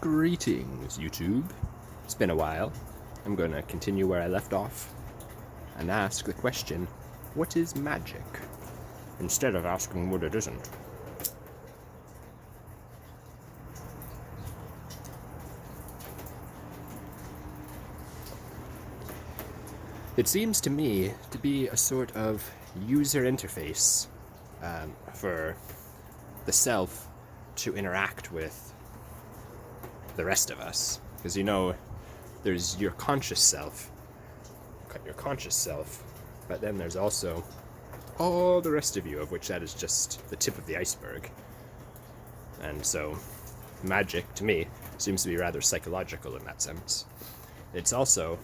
Greetings, YouTube. It's been a while. I'm going to continue where I left off and ask the question, what is magic? Instead of asking what it isn't. It seems to me to be a sort of user interface for the self to interact with the rest of us. Because there's your conscious self, but then there's also all the rest of you, of which that is just the tip of the iceberg. And so magic, to me, seems to be rather psychological in that sense. It's also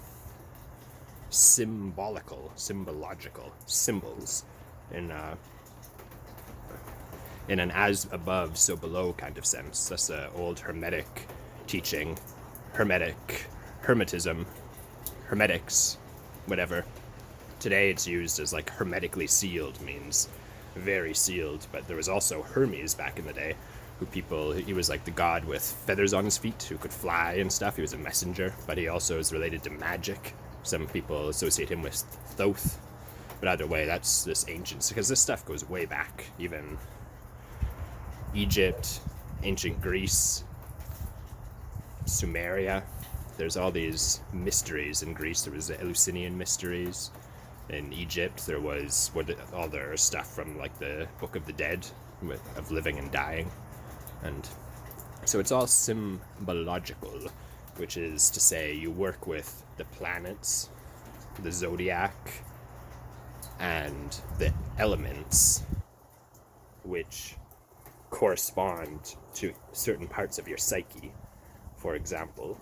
symbological, symbols in an as above, so below kind of sense. That's the old Hermetic teaching, hermetism, hermetics, whatever. Today it's used as like hermetically sealed, means very sealed, but there was also Hermes back in the day, he was like the god with feathers on his feet who could fly and stuff. He was a messenger, but he also is related to magic. Some people associate him with Thoth, but either way, that's this ancient, because this stuff goes way back, even Egypt, ancient Greece, Sumeria. There's all these mysteries in Greece. There was the Eleusinian mysteries. In Egypt, there was all their stuff from like the Book of the Dead, of living and dying. And so it's all symbological, which is to say you work with the planets, the Zodiac, and the elements which correspond to certain parts of your psyche. For example,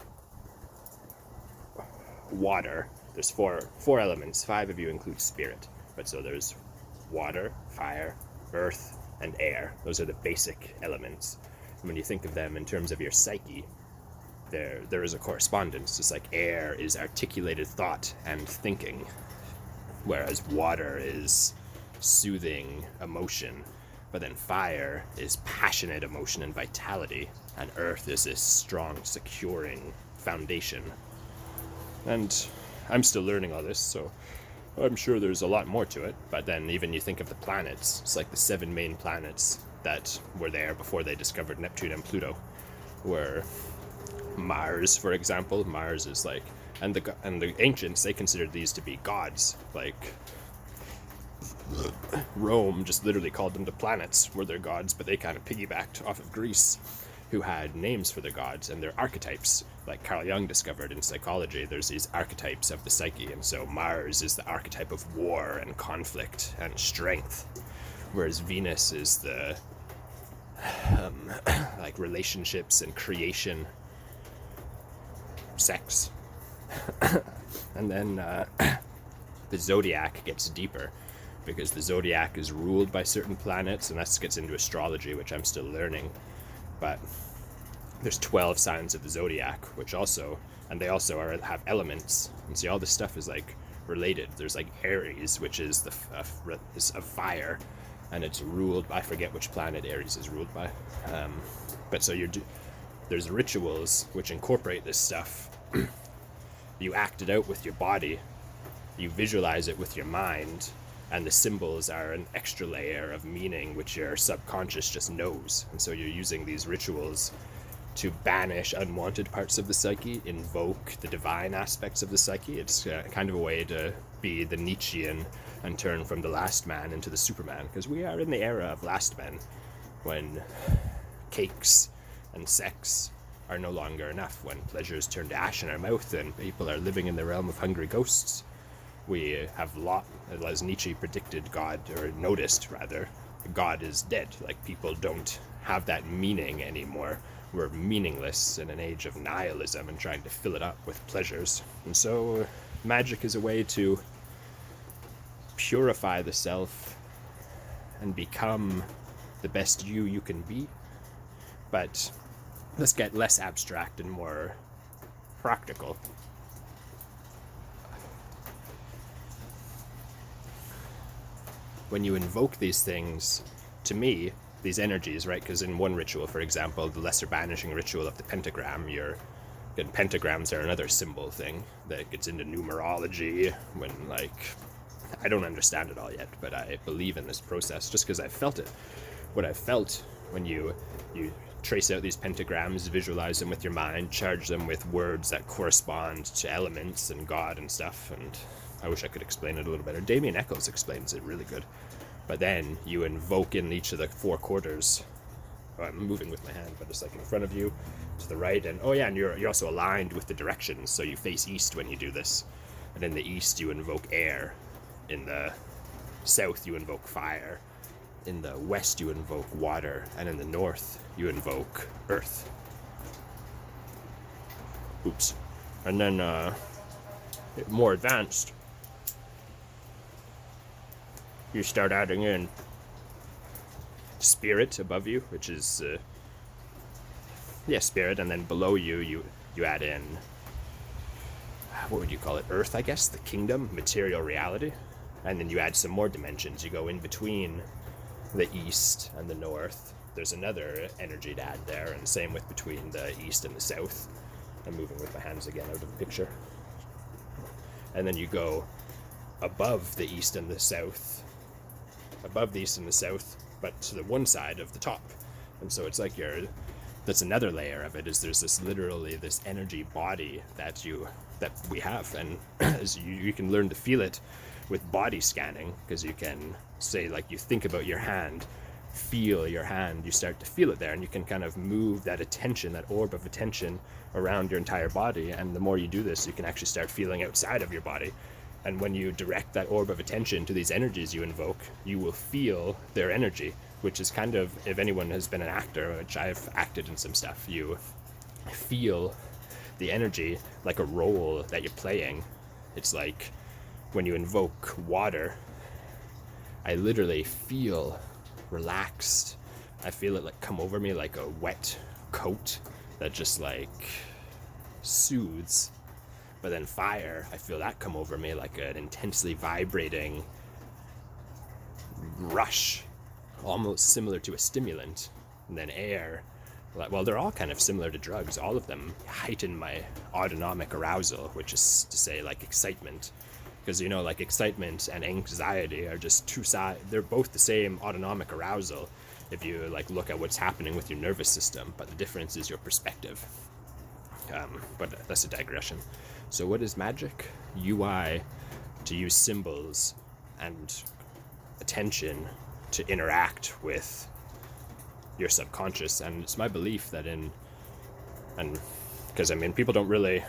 water. There's four elements. 5 of you include spirit. But so there's water, fire, earth, and air. Those are the basic elements. And when you think of them in terms of your psyche, there is a correspondence. Just like air is articulated thought and thinking, whereas water is soothing emotion. But then fire is passionate emotion and vitality, and earth is this strong, securing foundation. And I'm still learning all this, so I'm sure there's a lot more to it. But then even you think of the planets, it's like the 7 main planets that were there before they discovered Neptune and Pluto were Mars, for example. Mars is like, and the ancients, they considered these to be gods. Like Rome just literally called them the planets were their gods, but they kind of piggybacked off of Greece, who had names for their gods and their archetypes. Like Carl Jung discovered in psychology, there's these archetypes of the psyche, and so Mars is the archetype of war and conflict and strength, whereas Venus is the like relationships and creation, sex. And then the Zodiac gets deeper, because the Zodiac is ruled by certain planets, and that gets into astrology, which I'm still learning. But there's 12 signs of the Zodiac, which also, and they also have elements. And see, all this stuff is like related. There's like Aries, which is is of fire, and it's ruled by, I forget which planet Aries is ruled by. But so there's rituals which incorporate this stuff. You act it out with your body, you visualize it with your mind, and the symbols are an extra layer of meaning which your subconscious just knows. And so you're using these rituals to banish unwanted parts of the psyche, invoke the divine aspects of the psyche. It's kind of a way to be the Nietzschean and turn from the last man into the Superman, because we are in the era of last men, when cakes and sex are no longer enough, when pleasures turn to ash in our mouth and people are living in the realm of hungry ghosts. We have as Nietzsche predicted, God, or noticed rather, God is dead. Like, people don't have that meaning anymore. We're meaningless in an age of nihilism and trying to fill it up with pleasures. And so magic is a way to purify the self and become the best you can be. But let's get less abstract and more practical. When you invoke these things, to me, these energies, right? Because in one ritual, for example, the lesser banishing ritual of the pentagram, and pentagrams are another symbol thing that gets into numerology when, like, I don't understand it all yet, but I believe in this process just because I felt it. What I felt when you trace out these pentagrams, visualize them with your mind, charge them with words that correspond to elements and God and stuff, and I wish I could explain it a little better. Damien Eccles explains it really good. But then you invoke in each of the four quarters. Oh, I'm moving with my hand, but it's like in front of you, to the right, and and you're also aligned with the directions, so you face east when you do this. And in the east you invoke air, in the south you invoke fire, in the west you invoke water, and in the north you invoke earth. Oops. And then more advanced, you start adding in spirit above you, which is spirit, and then below you add in, what would you call it, earth, I guess, the kingdom, material reality, and then you add some more dimensions. You go in between the east and the north. There's another energy to add there, and same with between the east and the south. I'm moving with my hands again out of the picture. And then you go above the east and the south, but to the one side of the top. And so it's like that's another layer of it, is there's this literally this energy body that we have, and as you can learn to feel it with body scanning, because you can say, like, you think about your hand, feel your hand, you start to feel it there, and you can kind of move that attention, that orb of attention, around your entire body. And the more you do this, you can actually start feeling outside of your body. And when you direct that orb of attention to these energies you invoke, you will feel their energy, which is kind of, if anyone has been an actor, which I've acted in some stuff, you feel the energy like a role that you're playing. It's like when you invoke water, I literally feel relaxed. I feel it like come over me like a wet coat that just like soothes. But then fire, I feel that come over me like an intensely vibrating rush, almost similar to a stimulant. And then air, well, they're all kind of similar to drugs. All of them heighten my autonomic arousal, which is to say, like, excitement. Because, like, excitement and anxiety are just two sides. They're both the same autonomic arousal if you, like, look at what's happening with your nervous system. But the difference is your perspective. But that's a digression. So what is magic? UI, to use symbols and attention to interact with your subconscious. And it's my belief that because people don't really,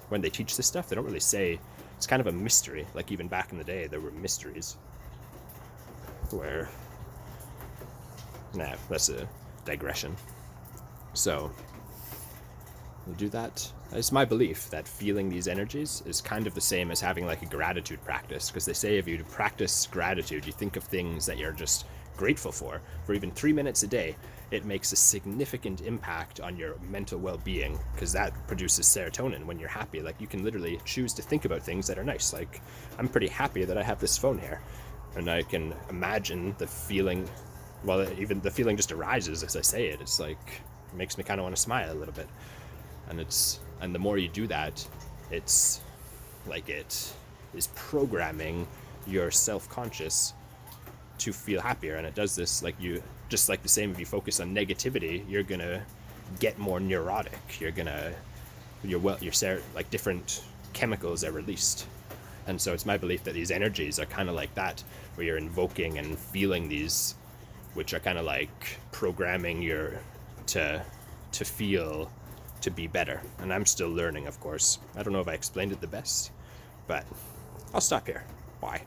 when they teach this stuff, they don't really say, it's kind of a mystery. Like, even back in the day, there were mysteries where, that's a digression. So you do that. It's my belief that feeling these energies is kind of the same as having, like, a gratitude practice, because they say if you practice gratitude, you think of things that you're just grateful for even 3 minutes a day, it makes a significant impact on your mental well-being, because that produces serotonin when you're happy. Like, you can literally choose to think about things that are nice. Like, I'm pretty happy that I have this phone here, and I can imagine the feeling, well, even the feeling just arises as I say it. It's like, it makes me kind of want to smile a little bit. And the more you do that, it's like it is programming your self-conscious to feel happier. And it does this, like, you just like the same, if you focus on negativity, you're gonna get more neurotic. Like, different chemicals are released. And so it's my belief that these energies are kind of like that, where you're invoking and feeling these, which are kind of like programming to feel, to be better. And I'm still learning, of course. I don't know if I explained it the best, but I'll stop here. Why?